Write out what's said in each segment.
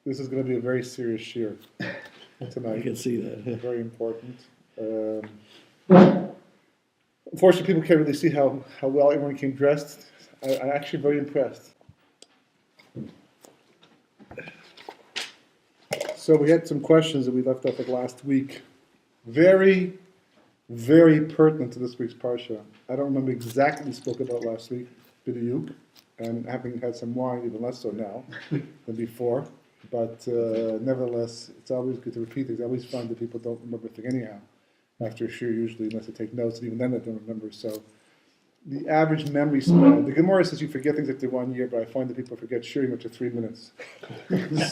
This is going to be a very serious shir tonight. I can see that. Very important. Unfortunately, people can't really see how well everyone came dressed. I'm actually very impressed. So we had some questions that we left off at last week. Very, very pertinent to this week's Parsha. I don't remember exactly what we spoke about last week, B'diuk, and having had some wine, even less so now than before. But nevertheless, it's always good to repeat things. I always find that people don't remember things anyhow after a shir, usually, unless they take notes, and even then they don't remember. So the average memory span, the Gemara says you forget things after 1 year, but I find that people forget shirim after 3 minutes.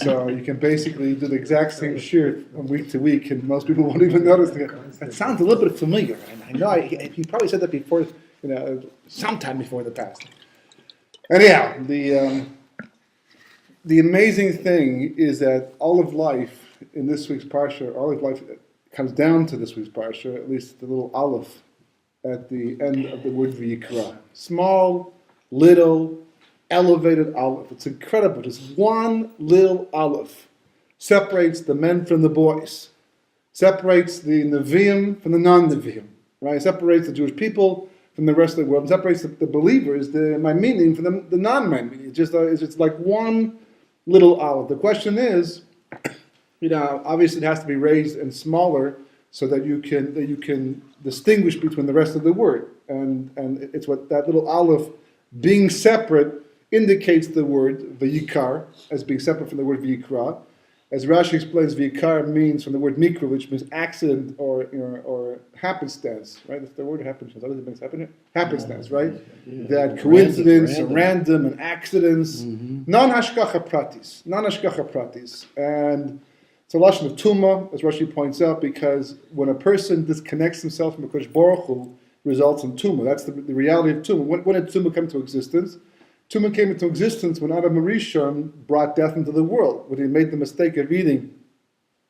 So you can basically do the exact same shir from week to week, and most people won't even notice it. That sounds a little bit familiar, and I know he probably said that before, sometime before in the past. Anyhow, the amazing thing is that all of life in this week's Parsha, all of life comes down to this week's Parsha, at least the little aleph at the end of the word Vayikra. Small, little, elevated aleph. It's incredible. Just one little aleph separates the men from the boys, separates the Nevi'im from the non-Nevi'im, right? Separates the Jewish people from the rest of the world, and separates the believers, the Maiminim, from the non-Maiminim. It's like one little aleph. The question is, obviously it has to be raised and smaller so that you can distinguish between the rest of the word. And it's what that little aleph being separate indicates the word Vayikar as being separate from the word Vayikra. As Rashi explains, Vayikar means from the word mikra, which means accident or happenstance, right? That's the word happenstance. What does it mean? Happenstance, right? Yeah. That coincidence, random and accidents. Non-hashgacha pratis. And it's a lashon of tumah, as Rashi points out, because when a person disconnects himself from HaKadosh Baruch Hu, results in tumah. That's the reality of tumah. When did tumah come into existence? Tumah came into existence when Adam HaRishon brought death into the world. When he made the mistake of eating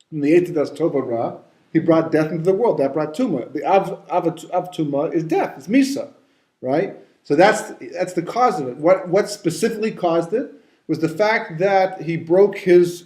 from the Eitidas Tova Ra, he brought death into the world. That brought tumah. The av tumah is death. It's misa, right? So that's the cause of it. What specifically caused it was the fact that he broke his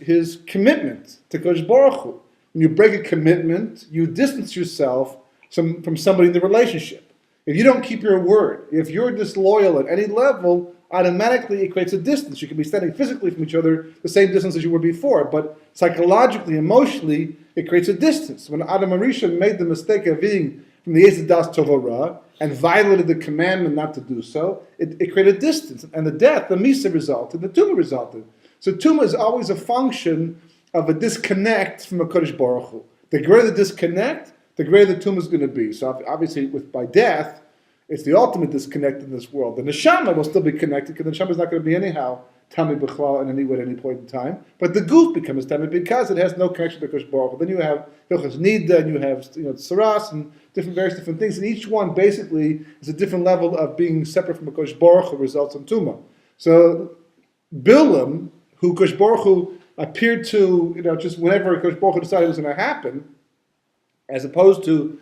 commitment to Kodesh Baruch Hu. When you break a commitment, you distance yourself from somebody in the relationship. If you don't keep your word, if you're disloyal at any level, automatically it creates a distance. You can be standing physically from each other the same distance as you were before, but psychologically, emotionally, it creates a distance. When Adam HaRishon made the mistake of eating from the Eitidas Tova Ra and violated the commandment not to do so, it created distance. And the death, the misa resulted, the tumah resulted. So tumah is always a function of a disconnect from a HaKadosh Baruch Hu. The greater the disconnect, the greater the tumah is going to be. So obviously, by death, it's the ultimate disconnect in this world. The neshama will still be connected because the neshama is not going to be anyhow Tami B'chlal in any way at any point in time. But the goof becomes Tami because it has no connection to Kodesh Baruch Hu. Then you have Hilchas Nida, and you have Tsaras, and various different things. And each one basically is a different level of being separate from Kodesh Baruch Hu results in Tumah. So Bilam, who Kodesh Baruch Hu appeared to, just whenever Kodesh Baruch Hu decided it was going to happen, as opposed to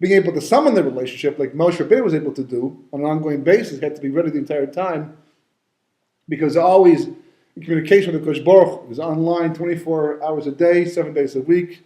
being able to summon the relationship like Moshe Rabbeinu was able to do on an ongoing basis, he had to be ready the entire time, because always in communication with the Kodesh Baruch Hu is online 24 hours a day, 7 days a week,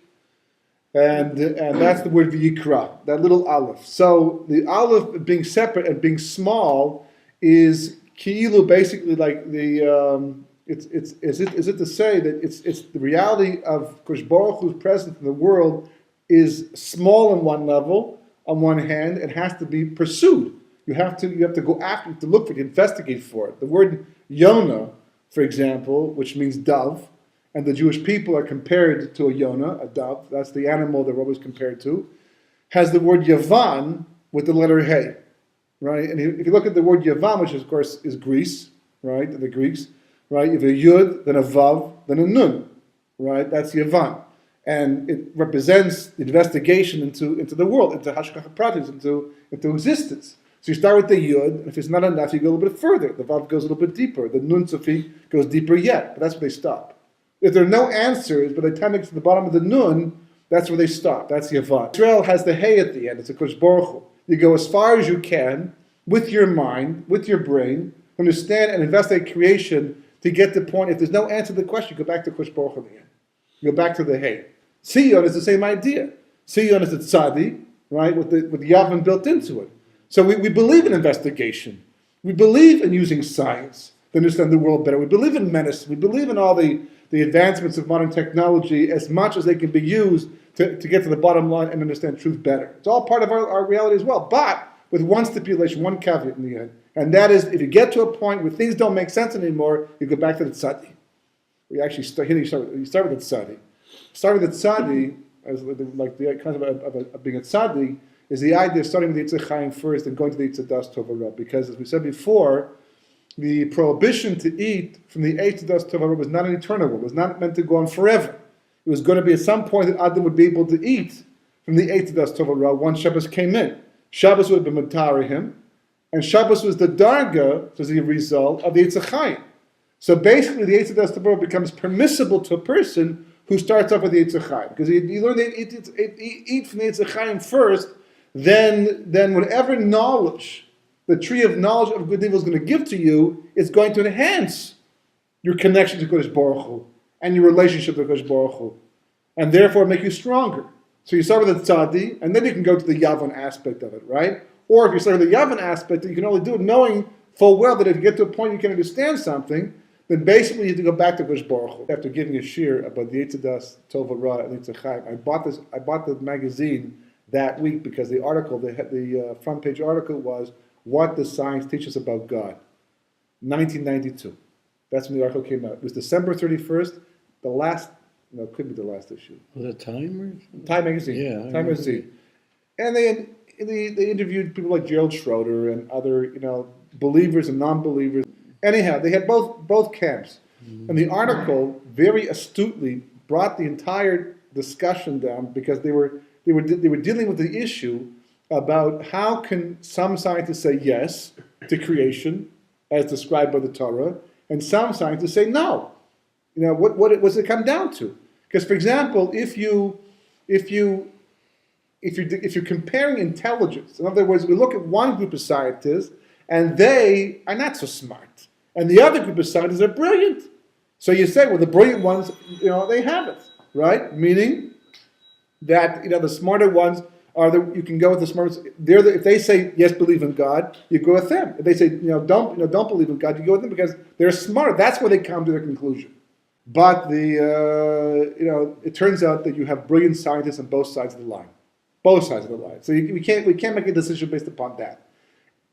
and that's the word Vayikra, that little aleph. So the aleph being separate and being small is ki'ilu, basically like the is it to say that it's the reality of Kodesh Baruch Hu's presence in the world is small on one level, on one hand, it has to be pursued. You have to go after it, to look for it, investigate for it. The word Yonah, for example, which means dove, and the Jewish people are compared to a Yonah, a dove, that's the animal they're always compared to, has the word Yavan with the letter Hey, right? And if you look at the word Yavan, which of course is Greece, right, the Greeks, right, you have a Yud, then a Vav, then a Nun, right, that's Yavan. And it represents the investigation into the world, into hashgacha pratis, into existence. So you start with the yud, and if it's not enough, you go a little bit further. The vav goes a little bit deeper. The nun sufi goes deeper yet, but that's where they stop. If there are no answers, by the time it gets to the bottom of the nun, that's where they stop. That's the avan. Israel has the hey at the end. It's a Kodesh Baruch Hu. You go as far as you can with your mind, with your brain, understand and investigate creation to get the point. If there's no answer to the question, you go back to Kosh Baruch Hu again. You go back to the Hey. Sion is the same idea. Sion is the tzadi, right, with the Yavin built into it. So we believe in investigation. We believe in using science to understand the world better. We believe in medicine. We believe in all the advancements of modern technology as much as they can be used to get to the bottom line and understand truth better. It's all part of our reality as well, but with one stipulation, one caveat in the end. And that is, if you get to a point where things don't make sense anymore, you go back to the tzadi. We actually start with the tzadi. Starting with the tzadi, as like the concept of being a tzadi, is the idea of starting with the Yitzhak Chaim first and going to the Yitzhak Das Tov Ra. Because as we said before, the prohibition to eat from the Yitzhak Das Tov Ra was not an eternal one. It was not meant to go on forever. It was going to be at some point that Adam would be able to eat from the Yitzhak Das Tov Ra once Shabbos came in. Shabbos would have been Matari him, and Shabbos was the Darga, so the result of the Yitzhak Chaim. So basically the Yitzhak Das Tov Ra becomes permissible to a person who starts off with the Yitzhak Chaim. Because you learn to eat from the Yitzhak Chaim first, then whatever knowledge, the tree of knowledge of good and evil is going to give to you, is going to enhance your connection to Kodesh Baruch Hu and your relationship to Kodesh Baruch Hu, and therefore make you stronger. So you start with the tzadi, and then you can go to the Yavon aspect of it, right? Or if you start with the Yavon aspect, you can only do it knowing full well that if you get to a point you can understand something, then basically you have to go back to Kodesh Baruch Hu. After giving a shir about the Yitzhak Das Tov Ra and Yitzhak Chaim, I bought the magazine that week because the article, the front page article was What Does Science Teach Us About God? 1992. That's when the article came out. It was December 31st, it could be the last issue. Was it Time or something? Time magazine. Yeah. Time magazine. And they interviewed people like Gerald Schroeder and other, believers and non-believers. Anyhow, they had both camps. Mm-hmm. And the article very astutely brought the entire discussion down because they were dealing with the issue about how can some scientists say yes to creation as described by the Torah, and some scientists say no. What's it come down to? Because, for example, if you're comparing intelligence, in other words, we look at one group of scientists and they are not so smart, and the other group of scientists are brilliant. So you say, well, the brilliant ones, they have it, right? Meaning that the smarter ones you can go with the smartest. If they say yes, believe in God, you go with them. If they say don't believe in God, you go with them because they're smarter. That's where they come to their conclusion. But it turns out that you have brilliant scientists on both sides of the line. Both sides of the line. So we can't make a decision based upon that.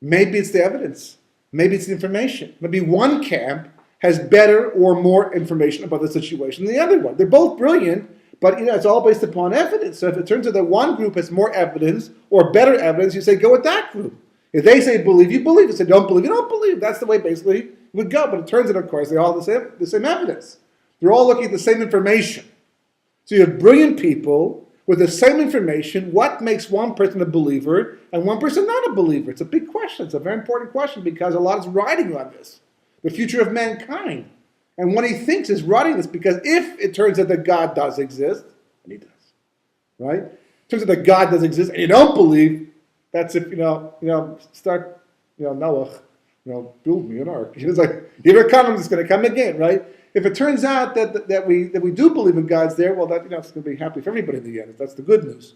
Maybe it's the evidence. Maybe it's the information. Maybe one camp has better or more information about the situation than the other one. They're both brilliant, but it's all based upon evidence. So if it turns out that one group has more evidence or better evidence, you say go with that group. If they say believe, you believe. If they say don't believe, you don't believe. That's the way basically it would go. But it turns out, of course, they all have the same evidence. They're all looking at the same information. So you have brilliant people with the same information. What makes one person a believer and one person not a believer? It's a big question. It's a very important question because a lot is riding on this. The future of mankind. And what he thinks is riding this because if it turns out that God does exist, and he does, right? It turns out that God does exist and you don't believe, that's if, start, Noah, build me an ark. It's like, here it comes, it's going to come again, right? If it turns out that we do believe in God's there, well, that it's going to be happy for everybody in the end. That's the good news.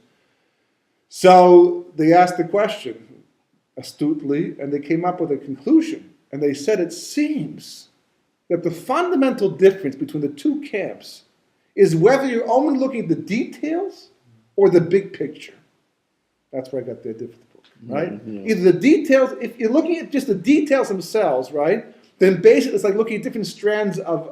So they asked the question astutely, and they came up with a conclusion. And they said it seems that the fundamental difference between the two camps is whether you're only looking at the details or the big picture. That's where I got the difficult, right? Mm-hmm. Either the details, if you're looking at just the details themselves, right? Then basically it's like looking at different strands of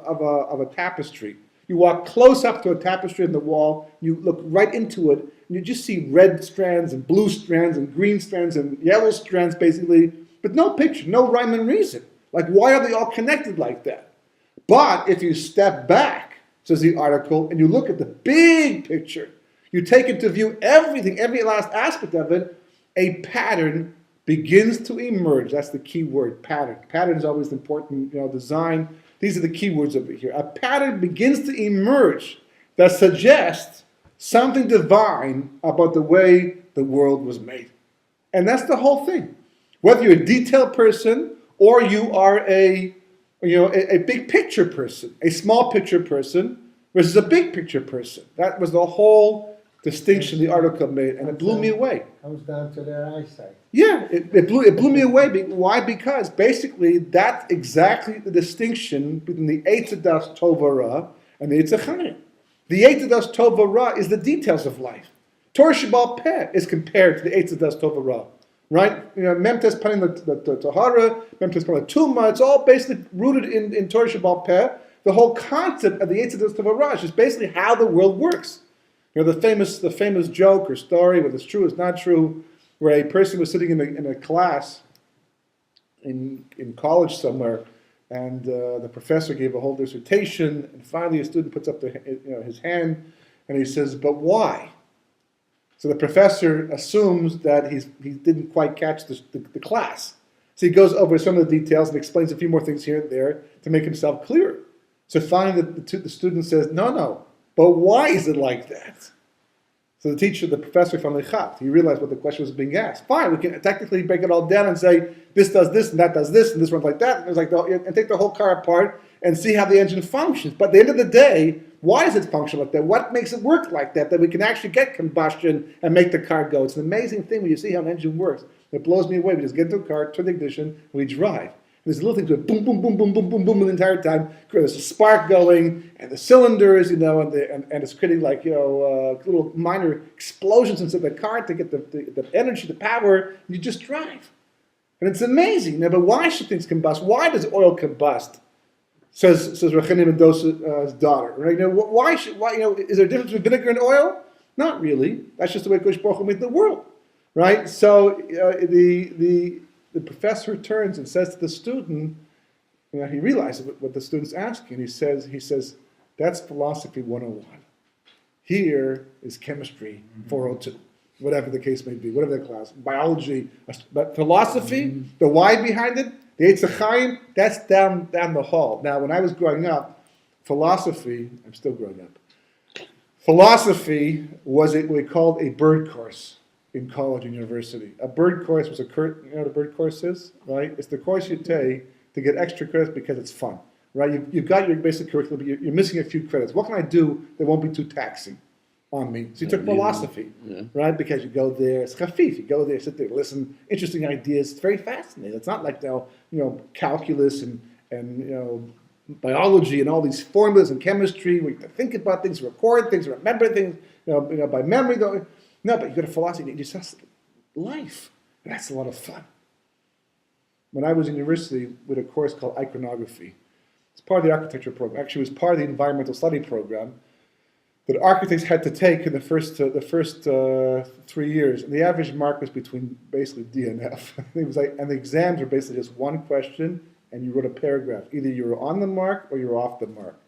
a tapestry. You walk close up to a tapestry on the wall, you look right into it, and you just see red strands and blue strands and green strands and yellow strands basically, but no picture, no rhyme and reason. Like why are they all connected like that? But if you step back, says the article, and you look at the big picture, you take into view everything, every last aspect of it, a pattern begins to emerge. That's the key word, pattern. Pattern is always important, design. These are the key words over here. A pattern begins to emerge that suggests something divine about the way the world was made. And that's the whole thing. Whether you're a detailed person or you are a a big picture person, a small picture person versus a big picture person. That was the whole distinction the article made, and it blew me away. Comes down to their eyesight. Yeah, it blew me away. Why? Because basically that's exactly the distinction between the Eitzadas Tova Ra and the Eitzachayim. The Eitzadas Tova Ra is the details of life. Torah Shebal Peh is compared to the Eitzadas Tova Ra. Right? Memtes Panim the Tahara, Memtes Panim the Tuma, it's all basically rooted in Torah Shebal Peh. The whole concept of the Eitzadas Tova Ra is just basically how the world works. The famous joke or story, whether it's true or it's not true, where a person was sitting in a class in college somewhere, and the professor gave a whole dissertation, and finally a student puts up his hand, and he says, "But why?" So the professor assumes that he didn't quite catch the class. So he goes over some of the details and explains a few more things here and there to make himself clearer. So finally the student says, no, but why is it like that? So the professor finally chapped. He realized what the question was being asked. Fine, we can technically break it all down and say, this does this, and that does this, and this runs like that, and take the whole car apart and see how the engine functions. But at the end of the day, why does it function like that? What makes it work like that we can actually get combustion and make the car go? It's an amazing thing when you see how an engine works. It blows me away. We just get into a car, turn the ignition, and we drive. And there's little things that boom, boom, boom, boom, boom, boom, boom the entire time. There's a spark going, and the cylinders, and it's creating little minor explosions inside the car to get the energy, the power, and you just drive. And it's amazing. But why should things combust? Why does oil combust? Says Rechini Mendoza's daughter. Right? Is there a difference between vinegar and oil? Not really. That's just the way Kosh Baruch Hu made the world. Right? So the professor turns and says to the student, he realizes what the student's asking. He says, that's philosophy 101. Here is chemistry 402. Whatever the case may be, whatever the class, biology, but philosophy, the why behind it, the Eitzachayim, that's down the hall. Now, when I was growing up, philosophy, I'm still growing up, philosophy was what we called a bird course in college and university. A bird course was what a bird course is, right? It's the course you take to get extra credits because it's fun, right? You've got your basic curriculum, but you're missing a few credits. What can I do that won't be too taxing on me? So you took philosophy, right? Because you go there, it's chafif. You go there, sit there, listen, interesting ideas. It's very fascinating. It's not like calculus and biology and all these formulas and chemistry where you have to think about things, record things, remember things, by memory. No, but you go to philosophy and you discuss life. And that's a lot of fun. When I was in university with a course called iconography, it's part of the architecture program. Actually, it was part of the environmental study program that architects had to take in the first 3 years, and the average mark was between basically D and F. And the exams were basically just one question, and you wrote a paragraph. Either you were on the mark or you were off the mark,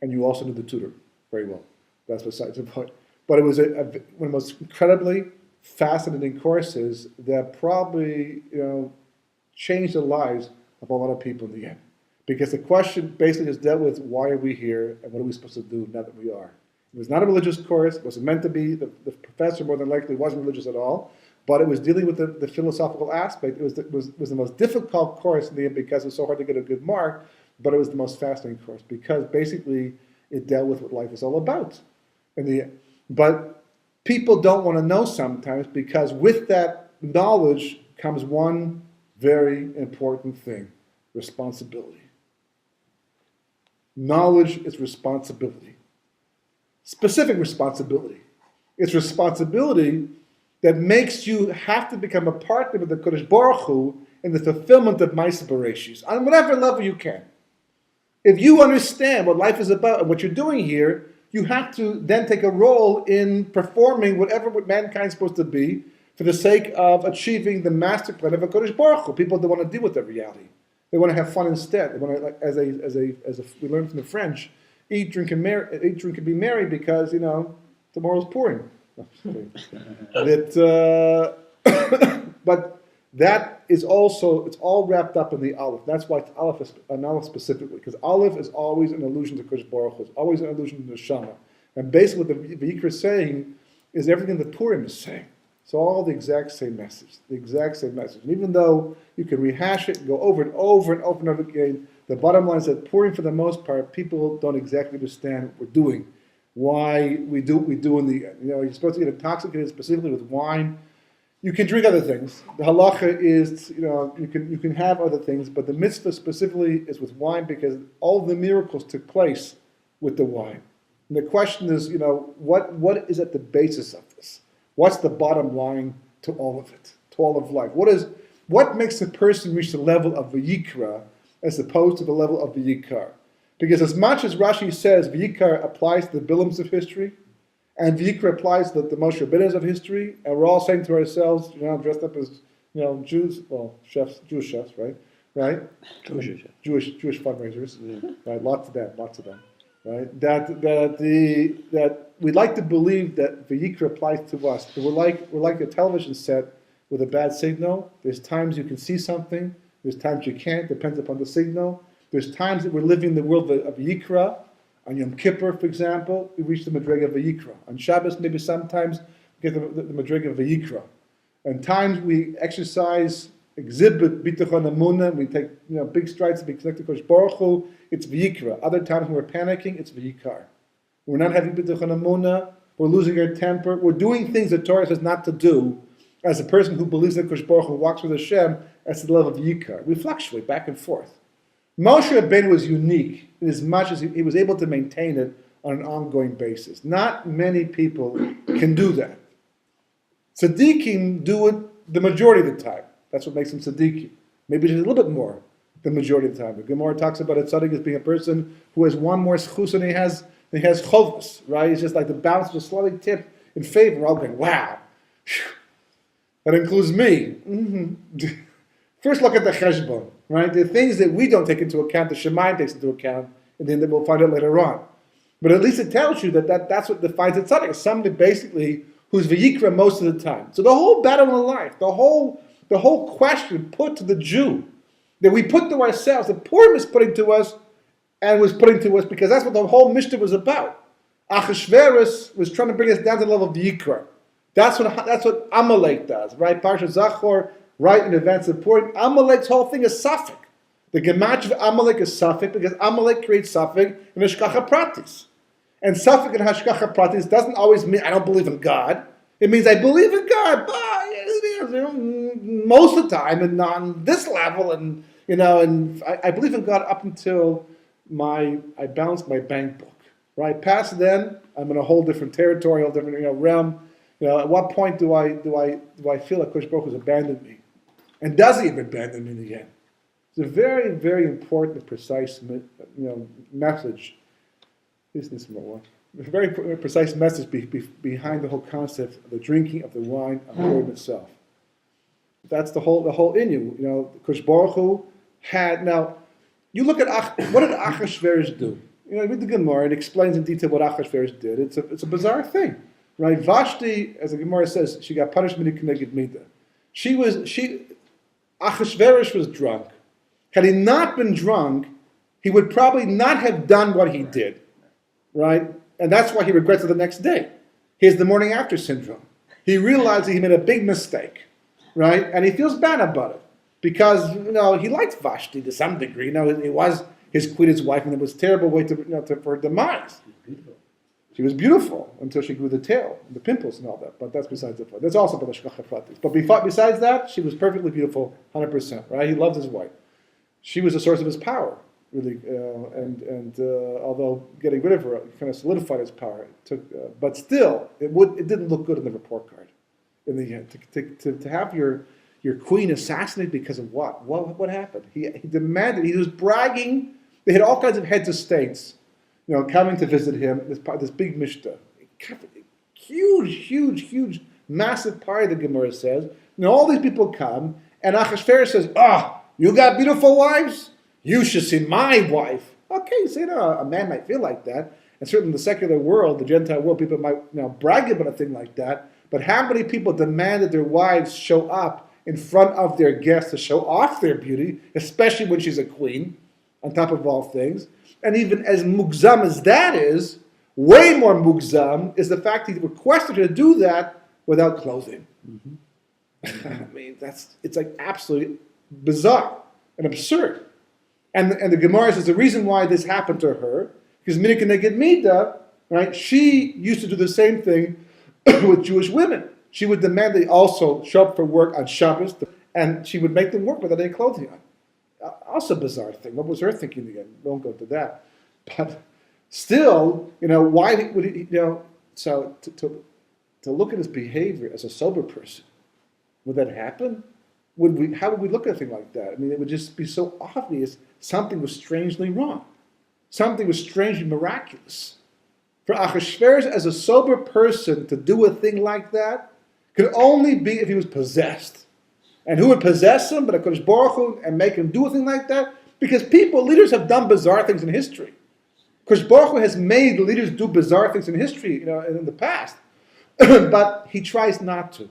and you also knew the tutor very well. That's besides the point. But it was one of the most incredibly fascinating courses that probably changed the lives of a lot of people in the end. Because the question basically just dealt with why are we here and what are we supposed to do now that we are. It was not a religious course. It wasn't meant to be. The professor more than likely wasn't religious at all. But it was dealing with the philosophical aspect. It was the most difficult course in the end because it was so hard to get a good mark. But it was the most fascinating course because basically it dealt with what life is all about. But people don't want to know sometimes because with that knowledge comes one very important thing: responsibility. Knowledge is responsibility. Specific responsibility. It's responsibility that makes you have to become a partner with the Kodesh Baruch Hu in the fulfillment of Ma'aseh Bereshis on whatever level you can. If you understand what life is about and what you're doing here, you have to then take a role in performing whatever mankind is supposed to be for the sake of achieving the master plan of a Kodesh Baruch Hu. People don't want to deal with that reality. They want to have fun instead. They want to, as we learned from the French, eat, drink, and be merry because tomorrow's Purim. But that is also, it's all wrapped up in the Aleph. That's why it's an Aleph specifically, because Aleph is always an allusion to Kodesh Baruch Hu. It's always an allusion to Neshama. And basically what the Vayikra is saying is everything that Purim is saying. So all the exact same message, And even though you can rehash it and go over and over and over and over again, the bottom line is that Purim, for the most part, people don't exactly understand what we're doing, why we do what we do in the end. You're supposed to get intoxicated specifically with wine. You can drink other things. The halacha is, you can have other things, but the mitzvah specifically is with wine because all the miracles took place with the wine. And the question is, what is at the basis of this? What's the bottom line to all of it, to all of life? What makes a person reach the level of Vayikra as opposed to the level of Vayikar? Because as much as Rashi says Vayikar applies to the Bilims of history, and Vayikra applies to the Moshe Rabbeinu's of history, and we're all saying to ourselves, dressed up as Jews, chefs, Jewish chefs, right? Jewish fundraisers, right? Lots of them, right? That we'd like to believe that Vayikra applies to us. But we're like a television set with a bad signal. There's times you can see something. There's times you can't. Depends upon the signal. There's times that we're living in the world of Vayikra. On Yom Kippur, for example, we reach the Madrega of Vayikra. On Shabbos, maybe sometimes we get the Madrega of Vayikra. And times we exhibit bitachon emunah. We take big strides to be connected to Kosh Baruch Hu. It's Vayikra. Other times when we're panicking, it's Vayikar. We're not having bitachon emunah. We're losing our temper. We're doing things that Torah says not to do. As a person who believes that Kosh Baruch Hu walks with Hashem, that's the level of Vayikar. We fluctuate back and forth. Moshe Rabbeinu was unique in as much as he was able to maintain it on an ongoing basis. Not many people can do that. Tzaddikim do it the majority of the time. That's what makes them tzaddikim. Maybe just a little bit more the majority of the time. The Gemara talks about a tzaddik as being a person who has one more schus than he has chovos, right? He's just like the balance just slightly tipped in favor. We're all going, wow, that includes me. Mm-hmm. First look at the cheshbon, right? The things that we don't take into account, the Shemayim takes into account, and then we'll find out later on. But at least it tells you that's what defines a tzaddik. Somebody basically who's Vayikra most of the time. So the whole battle in life, the whole question put to the Jew, that we put to ourselves, that Purim is putting to us, and was putting to us because that's what the whole Mishnah was about. Achashverosh was trying to bring us down to the level of Vayikra. That's what Amalek does, right? Parashas Zachor, right in advance of Purim. Amalek's whole thing is Safek. The Gematria of Amalek is Safek because Amalek creates Safek in Hashgacha Pratis. And Safek and Hashgacha Pratis doesn't always mean I don't believe in God. It means I believe in God, but most of the time, and on this level, and I believe in God up until I balance my bank book. Right past then, I'm in a whole different territory, a whole different realm. At what point do I feel like Kosh Baruch Hu has abandoned me? And does he even abandon me in the end? It's a very, very important and precise message. A very precise message behind the whole concept of the drinking of the wine of Purim itself. That's the whole inu. Kosh Baruch Hu had. Now, you look at what did Achashverosh do? Read the Gemara. It explains in detail what Achashverosh did. It's a bizarre thing, right? Vashti, as the Gemara says, she got punished minikneged mida. Achashverosh was drunk. Had he not been drunk, he would probably not have done what he did, right? And that's why he regrets it the next day. He has the morning after syndrome. He realized that he made a big mistake, right? And he feels bad about it because he liked Vashti to some degree. It was his queen, his wife, and it was a terrible way for her demise. She was beautiful until she grew the tail, the pimples and all that. But that's besides the point. That's also about the Shkacha Pratis. But besides that, she was perfectly beautiful, 100%. Right? He loved his wife. She was a source of his power, really. Although getting rid of her kind of solidified his power, but still, it didn't look good in the report card. In the end, to have your queen assassinated because of what? What happened? He demanded. He was bragging. They had all kinds of heads of states, coming to visit him. This big mishta, huge, massive party. The Gemara says. All these people come, and Achashverosh says, you got beautiful wives? You should see my wife. Okay, so a man might feel like that, and certainly in the secular world, the Gentile world, people might brag about a thing like that. But how many people demand that their wives show up in front of their guests to show off their beauty, especially when she's a queen, on top of all things? And even as mugzam as that is, way more mugzam is the fact he requested her to do that without clothing. I mean, it's like absolutely bizarre and absurd. And the Gemara says the reason why this happened to her, because Mina Keneged Mida, right? She used to do the same thing with Jewish women. She would demand they also show up for work on Shabbos, and she would make them work without any clothing on. Also a bizarre thing. What was her thinking again? We won't go to that. But still, why would he, so to look at his behavior as a sober person, would that happen? How would we look at a thing like that? I mean, it would just be so obvious something was strangely wrong. Something was strangely miraculous. For Achashverosh as a sober person to do a thing like that could only be if he was possessed. And who would possess him but HaKadosh Baruch Hu and make him do a thing like that? Because leaders have done bizarre things in history. HaKadosh Baruch Hu has made leaders do bizarre things in history, in the past. But he tries not to.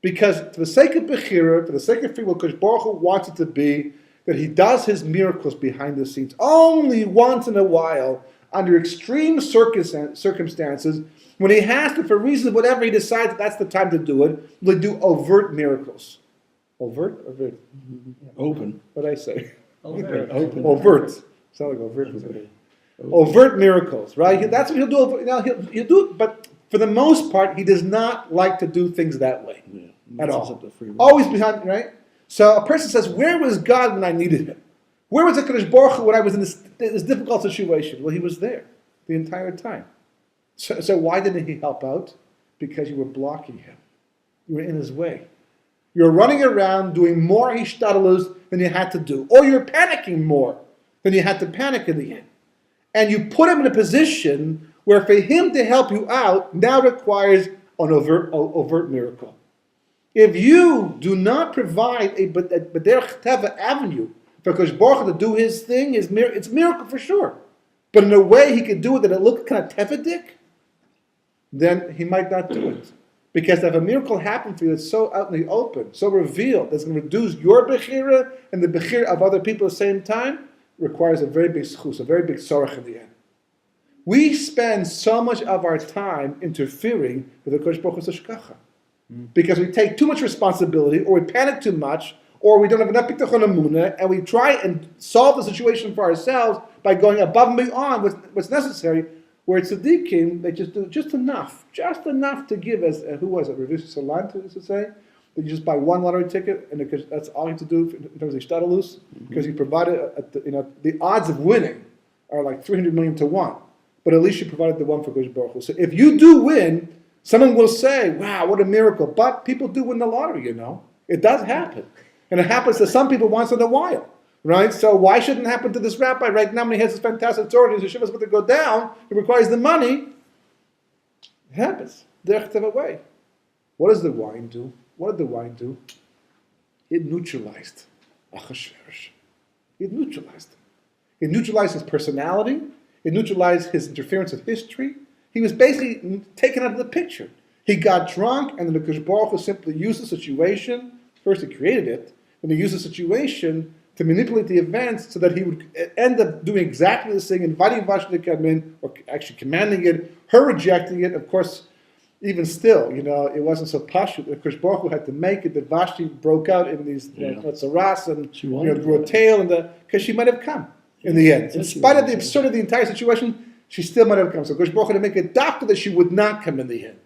Because for the sake of Bechira, for the sake of free will, HaKadosh Baruch Hu wants it to be that he does his miracles behind the scenes only once in a while, under extreme circumstances, when he has to, for reasons whatever he decides that's the time to do it, will do overt miracles. Overt? Overt. Open. What did I say? Overt. Open. Overt. Sound like overt. Overt miracles, right? That's what he'll do. He'll do it, but for the most part, he does not like to do things that way at all. Always behind, right? So a person says, where was God when I needed him? Where was the HaKadosh Baruch Hu when I was in this difficult situation? Well, he was there the entire time. So why didn't he help out? Because you were blocking him. You were in his way. You're running around doing more hishtadlus than you had to do. Or you're panicking more than you had to panic in the end. And you put him in a position where for him to help you out now requires an overt miracle. If you do not provide a B'derech Teva avenue for HaKadosh Baruch Hu to do his thing, it's a miracle for sure. But in a way he could do it that it looked kind of tefedik, then he might not do it. Because if a miracle happened for you that's so out in the open, so revealed, that's going to reduce your bechira and the bechira of other people at the same time, requires a very big schus, a very big sorach in the end. We spend so much of our time interfering with the HaKadosh Baruch Hu's hashgacha. Because we take too much responsibility, or we panic too much, or we don't have enough bitachon emunah, and we try and solve the situation for ourselves by going above and beyond what's necessary. Where tzaddikim, they just do just enough to give, as who was it? Rav Salant used to say, that you just buy one lottery ticket, and that's all you have to do in terms of ishtadalus, because you provided, the odds of winning are like 300 million to 1, but at least you provided the one for HaKadosh Baruch Hu. So if you do win, someone will say, "Wow, what a miracle!" But people do win the lottery, it does happen, and it happens to some people once in a while. Right? So why shouldn't it happen to this rabbi right now when he has this fantastic Torah, his yeshiva is about to go down, it requires the money? It happens. Derech Teva way. What does the wine do? What did the wine do? It neutralized Achashverosh. It neutralized him. It neutralized his personality. It neutralized his interference with history. He was basically taken out of the picture. He got drunk, and then the HaKadosh Baruch Hu simply used the situation. First he created it, then he used the situation to manipulate the events so that he would end up doing exactly the thing, inviting Vashti to come in, or actually commanding it, her rejecting it. Of course, even still, it wasn't so pashut. Of course, Baruch Hu had to make it that Vashti broke out in these tzaras and grew a tail, because she might have come in the end. In spite of the absurdity of the entire situation, she still might have come. So Baruch Hu had to make a doctor that she would not come in the end.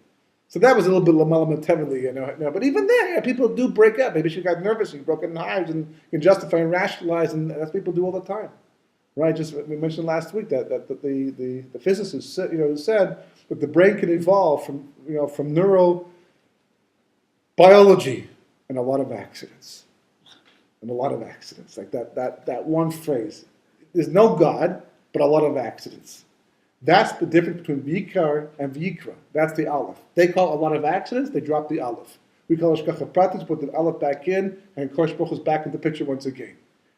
So that was a little bit lamalam teveli, But even then, people do break up. Maybe she got nervous and broke in hives and can justify and rationalize, and that's what people do all the time, right? Just we mentioned last week that the physicists said that the brain can evolve from neurobiology and a lot of accidents, like that one phrase. There's no God, but a lot of accidents. That's the difference between Vayikra and Vayikra. That's the Aleph. They call a lot of accidents, they drop the Aleph. We call Hashgacha Pratis, put the Aleph back in, and HaKadosh Baruch Hu is back in the picture once again.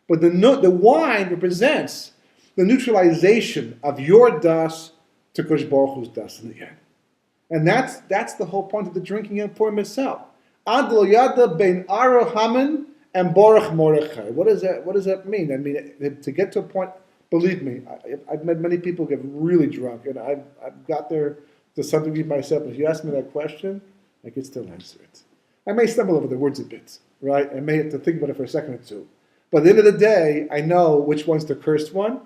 But the wine represents the neutralization of your das to HaKadosh Baruch Hu's das in the end. And that's the whole point of the drinking in Purim itself. Ad lo yada bein aro haman and borach mordechai. What does that mean? I mean, to get to a point. Believe me, I've met many people get really drunk, and I've got there to some degree myself. If you ask me that question, I can still answer it. I may stumble over the words a bit, right? I may have to think about it for a second or two. But at the end of the day, I know which one's the cursed one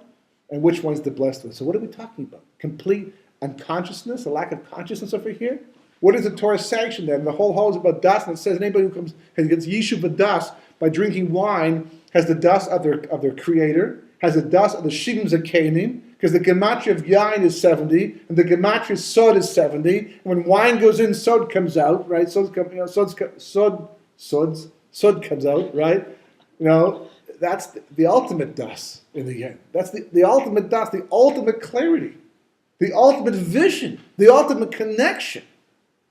and which one's the blessed one. So what are we talking about? Complete unconsciousness, a lack of consciousness over here? What does the Torah sanction then? The whole is about das, and it says anybody who comes and gets yishuv v'das by drinking wine has the das of their creator, has the das of the shivim zakenim, because the gematria of yain is 70, and the gematria of sod is 70. And when wine goes in, sod comes out, right? Sod comes out, right? That's the ultimate das in the end. That's the ultimate das, the ultimate clarity, the ultimate vision, the ultimate connection.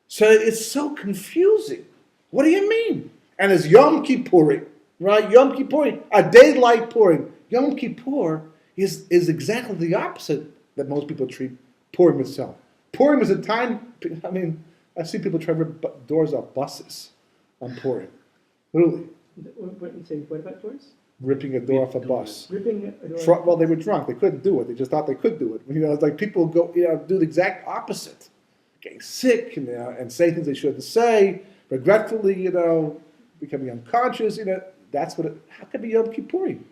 So it's so confusing. What do you mean? And it's Yom Kippurim, right? Yom Kippurim, a day like Purim. Yom Kippur is exactly the opposite that most people treat Purim itself. Purim is a time, I see people try to rip doors off buses on Purim. Literally. What about doors? Ripping a door off a bus. Ripping a door. Well, they were drunk. They couldn't do it. They just thought they could do it. It's like people go, do the exact opposite. Getting sick, and say things they shouldn't say, regretfully, becoming unconscious, that's what how could it be Yom Kippurim?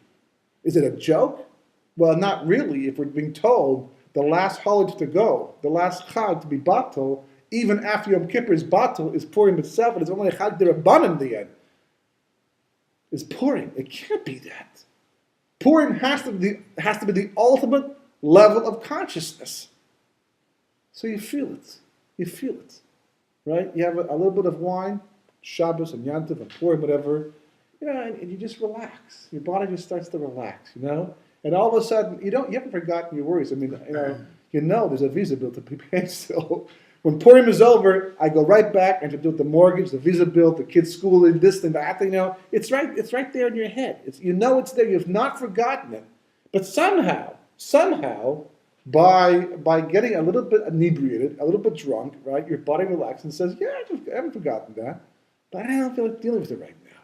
Is it a joke? Well, not really, if we're being told the last holiday to go, the last Chag to be Batal, even after Yom Kippur is Batal, is Purim itself, and it's only a Chag D'Rabbanan in the end. It's Purim. It can't be that. Purim has to be the ultimate level of consciousness. So you feel it. You feel it, right? You have a little bit of wine, Shabbos and Yantiv and Purim, whatever, and you just relax. Your body just starts to relax, And all of a sudden, you haven't forgotten your worries. There's a visa bill to be paid still. When Purim is over, I go right back and to do the mortgage, the visa bill, the kids' schooling, this thing, that thing. It's right there in your head. It's there. You've not forgotten it. But somehow, by getting a little bit inebriated, a little bit drunk, right, your body relaxes and says, I haven't forgotten that, but I don't feel like dealing with it right now.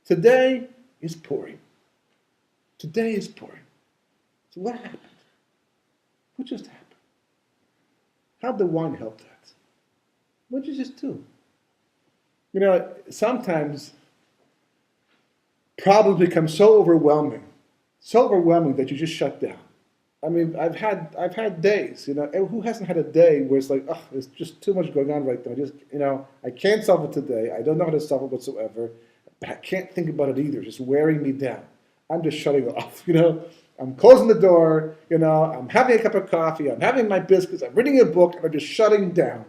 Today is Purim. Today is Purim. So what happened? What just happened? How'd the wine help that? What did you just do? Sometimes problems become so overwhelming that you just shut down. I've had days, who hasn't had a day where it's like, there's just too much going on right now. I can't solve it today. I don't know how to solve it whatsoever, but I can't think about it either. It's just wearing me down. I'm just shutting off, I'm closing the door, I'm having a cup of coffee, I'm having my biscuits, I'm reading a book, and I'm just shutting down,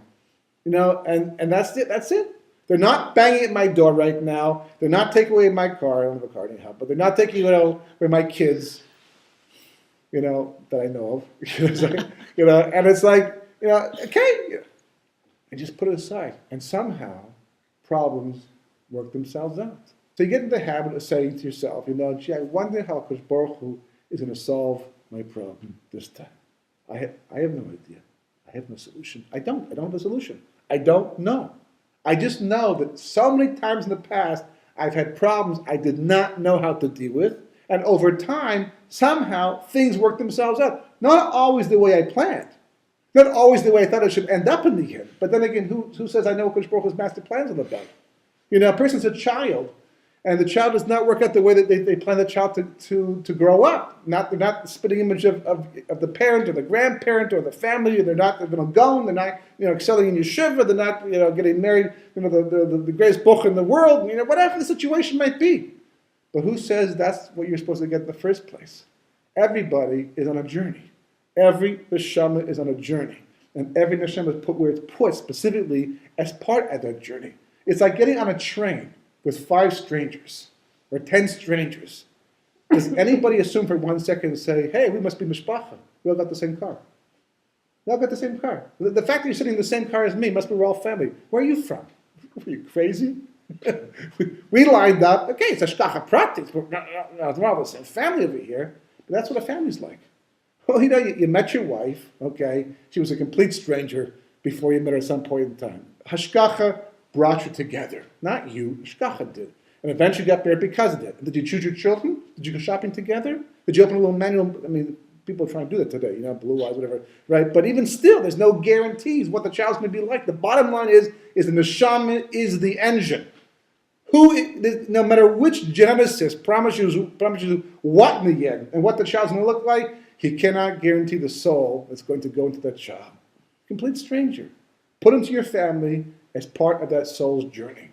and that's it. They're not banging at my door right now. They're not taking away my car. I don't have a car anyhow, but they're not taking away my kids, that I know of, and it's like, okay, and just put it aside. And somehow, problems work themselves out. So you get in the habit of saying to yourself, gee, I wonder how Kosh Baruch Hu is going to solve my problem this time. I have no idea. I have no solution. I don't have a solution. I don't know. I just know that so many times in the past, I've had problems I did not know how to deal with. And over time, somehow, things work themselves out. Not always the way I planned. Not always the way I thought it should end up in the end. But then again, who says I know what Kosh Baruch Hu's master plans are about? A person's a child, and the child does not work out the way that they plan the child to grow up. They're not the spitting image of the parent or the grandparent or the family. They're not going to go. They're not excelling in yeshiva. They're not getting married. The greatest book in the world. Whatever the situation might be. But who says that's what you're supposed to get in the first place? Everybody is on a journey. Every neshama is on a journey, and every neshama is put where it's put specifically as part of that journey. It's like getting on a train with 5 strangers or 10 strangers. Does anybody assume for 1 second and say, hey, we must be mishpacha? We all got the same car. We all got the same car. The fact that you're sitting in the same car as me must be we're all family. Where are you from? Are you crazy? We lined up. Okay, it's a shtacha practice. We're all the same family over here. But that's what a family's like. Well, you met your wife, okay? She was a complete stranger before you met her at some point in time. Hashgacha brought you together. Not you, Hashgacha did. And eventually got married because of that. Did you choose your children? Did you go shopping together? Did you open a little manual? People are trying to do that today, blue eyes, whatever, right? But even still, there's no guarantees what the child's going to be like. The bottom line is the neshama is the engine. No matter which geneticist promises you what in the end and what the child's going to look like, he cannot guarantee the soul that's going to go into that child. Complete stranger. Put into your family as part of that soul's journey.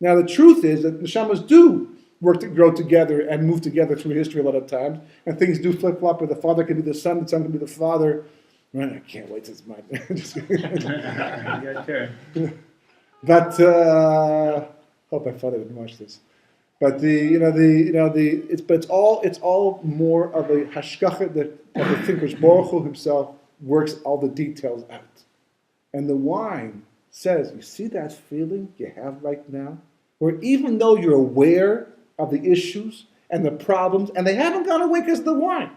Now, the truth is that neshamas do work to grow together and move together through history a lot of times, and things do flip-flop where the father can be the son can be the father. Man, I can't wait till it's my Your turn. But hope my father didn't watch this. But it's all more of a hashgacha that the thinker Baruch Hu himself works all the details out. And the wine says, you see that feeling you have right now? Where even though you're aware of the issues and the problems, and they haven't gone away because of the wine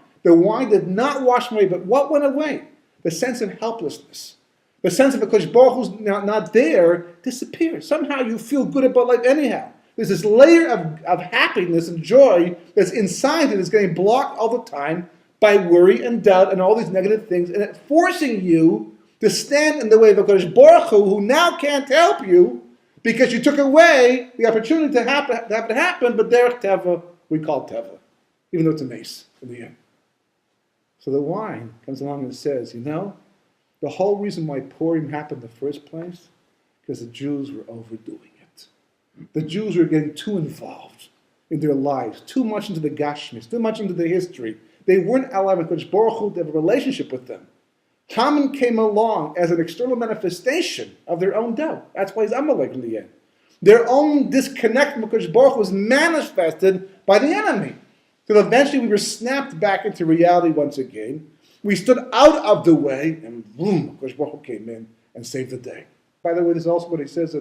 did not wash away, but what went away? The sense of helplessness. The sense of because Baruch Hu's not there disappears. Somehow you feel good about life anyhow. There's this layer of happiness and joy that's inside it that's getting blocked all the time by worry and doubt and all these negative things, and it's forcing you to stand in the way of HaKadosh Baruch Hu, who now can't help you because you took away the opportunity to have it happen, but derech teva, we call teva, even though it's a mace in the end. So the wine comes along and says, the whole reason why Purim happened in the first place, because the Jews were overdoing it. The Jews were getting too involved in their lives, too much into the gashmis, too much into the history. They weren't allowing HaKadosh Baruch Hu to have a relationship with them. Haman came along as an external manifestation of their own doubt. That's why he's Amalek in the end. Their own disconnect from HaKadosh Baruch Hu was manifested by the enemy. So eventually we were snapped back into reality once again. We stood out of the way, and boom, HaKadosh Baruch Hu came in and saved the day. By the way, this is also what he says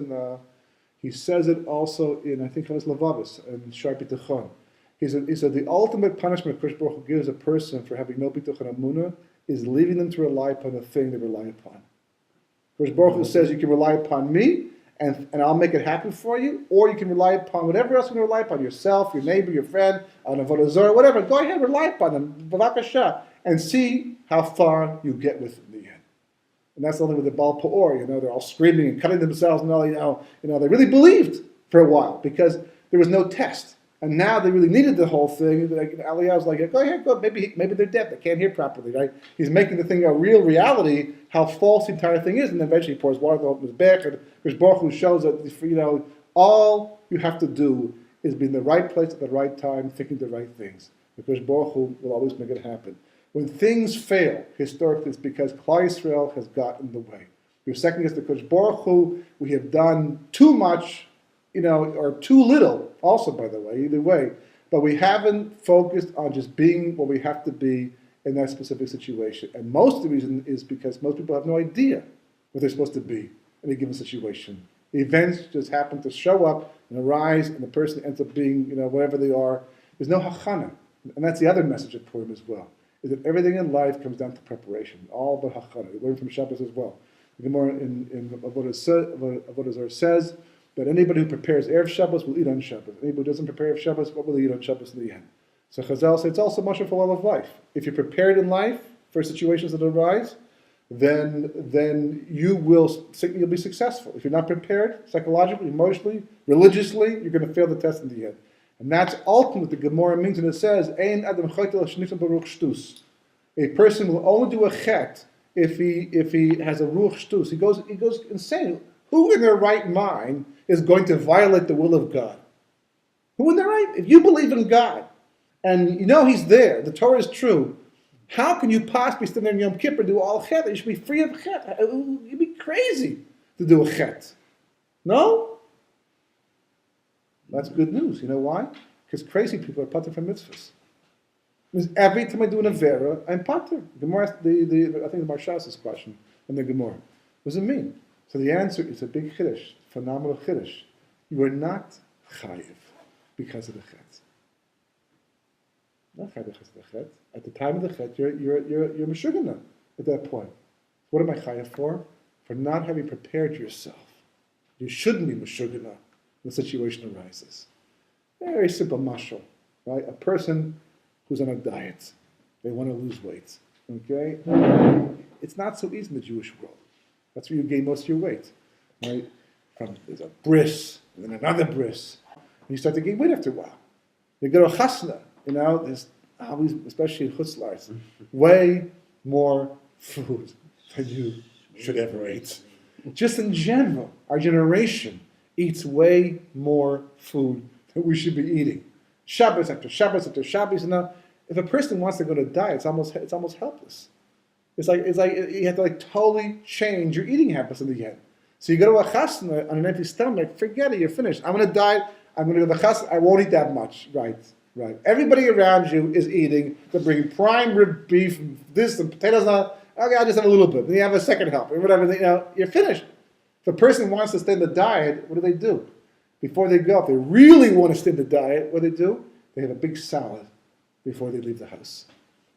he says it also in, I think it was Lavavis, in Shai B'Tachon. He said the ultimate punishment HaKadosh Baruch Hu gives a person for having no B'Tachon Amunah is leaving them to rely upon the thing they rely upon. HaKadosh Baruch Hu says you can rely upon me, and I'll make it happen for you, or you can rely upon whatever else you can rely upon, yourself, your neighbor, your friend, on Avodah Zarah, whatever. Go ahead, rely upon them, b'vakasha, and see how far you get with it in the end. And that's only with the Baal Peor, they're all screaming and cutting themselves, and all, they really believed for a while because there was no test. And now they really needed the whole thing. Like, Aliyah was like, go ahead, go. Maybe they're dead. They can't hear properly, right? He's making the thing a real reality, how false the entire thing is. And then eventually he pours water on his back. And there's Baruch Hu shows that, all you have to do is be in the right place at the right time, thinking the right things. Because Baruch Hu will always make it happen. When things fail, historically, it's because Klal Yisrael has gotten in the way. We're second guessing because Baruch Hu, we have done too much, or too little, also, by the way, either way. But we haven't focused on just being what we have to be in that specific situation. And most of the reason is because most people have no idea what they're supposed to be in a given situation. The events just happen to show up and arise, and the person ends up being, whatever they are. There's no hachana. And that's the other message of Purim as well, is that everything in life comes down to preparation, all but hachana. We learn from Shabbos as well. The Gemara in Avodah Zarah says, that anybody who prepares Erev Shabbos will eat on Shabbos. Anybody who doesn't prepare Erev Shabbos, what will he eat on Shabbos in the end? So Chazal says it's also much for all of life. If you're prepared in life for situations that arise, then you'll be successful. If you're not prepared, psychologically, emotionally, religiously, you're going to fail the test in the end. And that's ultimately what the Gemara means when it says, Ein Adam Baruch Shtus. A person will only do a chet if he has a ruach shtus. He goes insane. Who in their right mind is going to violate the will of God? Who in their right? If you believe in God, and He's there, the Torah is true, how can you possibly stand there in Yom Kippur and do all chet? You should be free of chet. You'd be crazy to do a chet. No? That's good news. You know why? Because crazy people are pater from mitzvahs. Because every time I do an avera, I'm pater. Gemara, I think the Parashas question in the Gemara. What does it mean? So the answer is a big chiddush, phenomenal chiddush. You are not chayiv because of the chet. Not chayiv because of the chet. At the time of the chet, you're meshugana at that point. What am I chayiv for? For not having prepared yourself. You shouldn't be meshugana when the situation arises. Very simple mashal, right? A person who's on a diet, they want to lose weight. Okay, it's not so easy in the Jewish world. That's where you gain most of your weight, right? There's a bris, and then another bris. And you start to gain weight after a while. You go to a chasna, there's always, especially in chutzlars, way more food than you should ever eat. Just in general, our generation eats way more food than we should be eating. Shabbos after Shabbos after Shabbos. Now, if a person wants to go to diet, it's almost helpless. It's like you have to totally change your eating habits in the end. So you go to a chasna on an empty stomach, forget it, you're finished. I'm going to diet. I'm going to go to the chasna. I won't eat that much. Right. Everybody around you is eating. They're bringing prime rib beef, this and potatoes. Okay, I'll just have a little bit. Then you have a second help or whatever. You're finished. If a person wants to stay in the diet, what do? Before they go, if they really want to stay in the diet, what do? They have a big salad before they leave the house.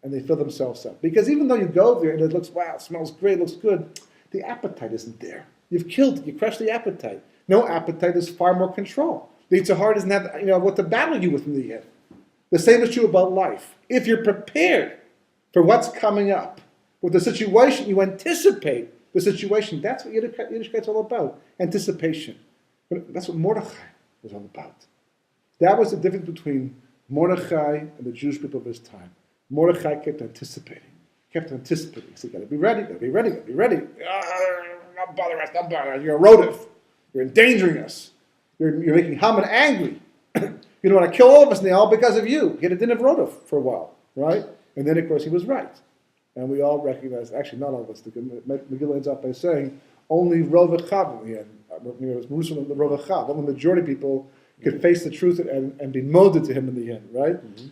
And they fill themselves up. Because even though you go there and it looks, wow, it smells great, looks good, the appetite isn't there. You've killed it. You crushed the appetite. No appetite is far more control. The vis-a-vis doesn't have, what to battle you with in the end. The same is true about life. If you're prepared for what's coming up, with the situation, you anticipate the situation. That's what Yiddishkeit's all about, anticipation. But that's what Mordechai was all about. That was the difference between Mordechai and the Jewish people of his time. Mordechai kept anticipating. He said, gotta be ready. Don't bother us. You're eroding. You're endangering us. You're making Haman angry. You don't want to kill all of us now because of you. He had a din of Rodov for a while, right? And then, of course, he was right. And we all recognize, actually not all of us, the Megillah ends up by saying, only Rov Echav in the end. It was Jerusalem, the Rov Echav. Only the majority of people could face the truth and be molded to him in the end, right? Mm-hmm.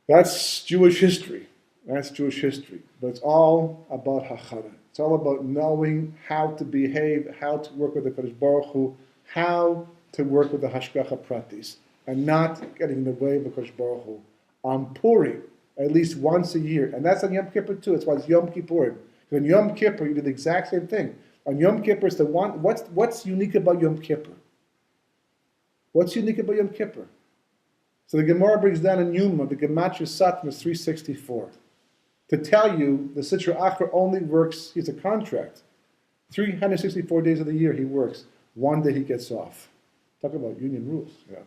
That's Jewish history. But it's all about Hachara. It's all about knowing how to behave, how to work with the Kadosh Baruch Hu, how to work with the Hashgacha Pratis, and not getting in the way of the Kadosh Baruch Hu. On Purim, at least once a year, and that's on Yom Kippur too. That's why it's Yom Kippurim. Because on Yom Kippur, you do the exact same thing. On Yom Kippur, it's the one. What's unique about Yom Kippur? What's unique about Yom Kippur? So the Gemara brings down in Yuma, the Gematria Satmar is 364. To tell you, the Sitra Achra only works, he's a contract. 364 days of the year he works. One day he gets off. Talk about union rules. Yeah.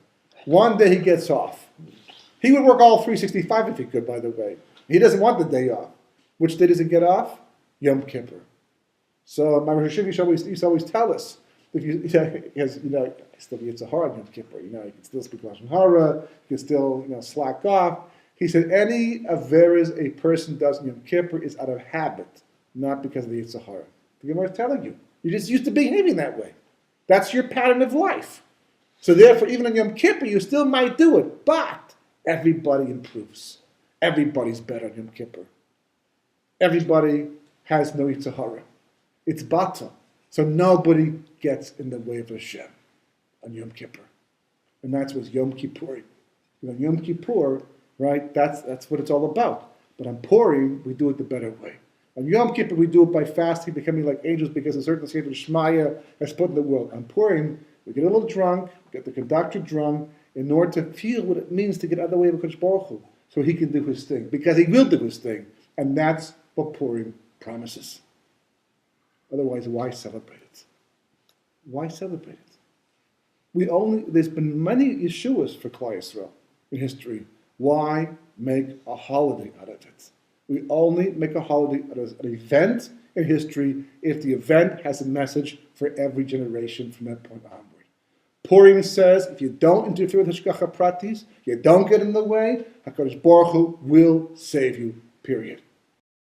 One day he gets off. He would work all 365 if he could, by the way. He doesn't want the day off. Which day does he get off? Yom Kippur. So my Rosh Hashanah used to always tell us, if you, because still be it's a hard Yom Kippur. You can still speak Lashon Hara. You can still slack off. He said any averas a person does in Yom Kippur is out of habit, not because of the Yitzhahara. The Gemara is telling you, you're just used to behaving that way. That's your pattern of life. So therefore, even on Yom Kippur, you still might do it, but everybody improves. Everybody's better on Yom Kippur. Everybody has no Yitzhahara. It's Bata. So nobody gets in the way of Hashem on Yom Kippur. And that's what's Yom Kippurim. Yom Kippur, right, that's what it's all about. But on Purim, we do it the better way. On Yom Kippur, we do it by fasting, becoming like angels, because a certain state of Shmaya has put in the world. On Purim, we get a little drunk, get the conductor drunk, in order to feel what it means to get out of the way of Kadosh Baruch Hu, so he can do his thing, because he will do his thing. And that's what Purim promises. Otherwise, why celebrate it? Why celebrate it? There's been many Yeshuas for Klal Yisrael in history. Why make a holiday out of it? We only make a holiday out of an event in history if the event has a message for every generation from that point onward. Purim says, if you don't interfere with Hashgacha Pratis, you don't get in the way, HaKadosh Baruch Hu will save you, period.